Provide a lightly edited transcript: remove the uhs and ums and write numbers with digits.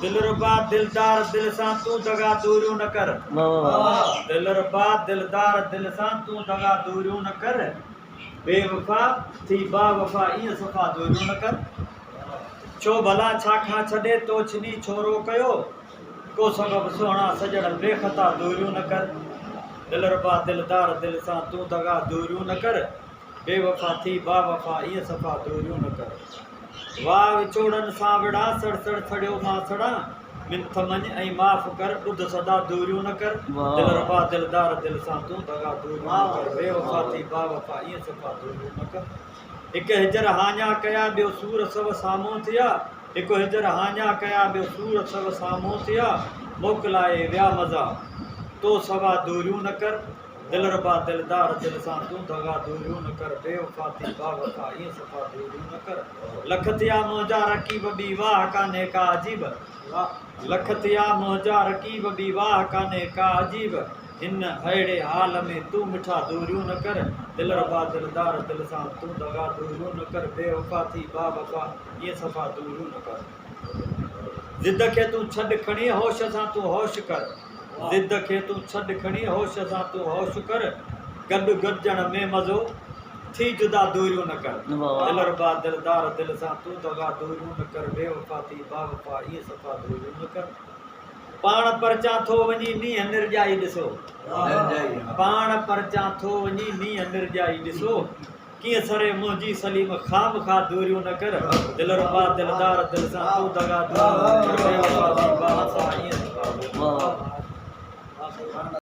दिलरुबा दिलदार दिल सां तू दगा दूरियूं न कर। दिलरुबा दिलदार दिल सां तू दगा दूरियूं न कर। बेवफा थी बावफा ईअं सफ़ा दूरियूं न कर। छो भला छाखां छॾे तोछनी छोरो कयो। को सबब सुहिणा सजण बेख़ता दूरियूं न कर। दिलरुबा दिलदार दिल सां तू दगा दूरियूं न कर। बेवफा थी बावफा ईअं सफ़ा दूरियूं न कर। वाह विछोड़नि सां विड़ा सड़ सड़ सड़ियो मां सड़ा। मिंथ मञ ऐं माफ़ कर ॿुध सदा दूरियूं न कर। दिलरुबा दिलदार दिल सां तू दगा दूरियूं न कर। बेवफा थी बावफा ईअं सफ़ा दूरियूं न कर। हिकु हिजर हाञा कया ॿियो सूर सभ साम्हूं थिया। हिकु हिजर हाञा कया ॿियो सूर सभ साम्हूं थिया। मोकिलाए विया मज़ा तो सवा दूरियूं न कर। दिलरुबा दिलदार दिल सां तू दगा दूरियूं न कर। बेवफा थी बावफा ईअं सफ़ा दूरियूं न कर। लख थिया मुंहिंजा रकीब ॿी वाह कान्हे का अजीब। लख थिया मुंहिंजा रकीब ॿी वाह कान्हे का अजीब। हिन अहिड़े हाल में तू मिठा दूरियूं न कर। दिलरुबा दिलदार दिल सां तू दगा दूरियूं न कर। बेवफा थी बावफा ईअं सफ़ा दूरियूं न कर। ज़िद खे तू छॾ खणी होश सां तू होश कर। ज़िद खे तू छॾ खणी होश सां तू होश कर। गॾु गॾिजण में मज़ो थी जुदा दूरियूं न कर। दिलरुबा दिलदार दिल सां तू दगा दूरियूं न कर। बेवफा थी बावफा ईअं सफ़ा दूरियूं न कर। पाण परचां थो वञी मींहं निर्जाई ॾिसो। पाण परचां थो वञी मींहं निर्जाई ॾिसो। कीअं सरे मुंहिंजी सलीम खामखा दूरियूं न कर। दिलरुबा दिलदार दिल सां तू दगा दूरियूं न कर। बेवफा थी बावफा ईअं सफ़ा दूरियूं न कर।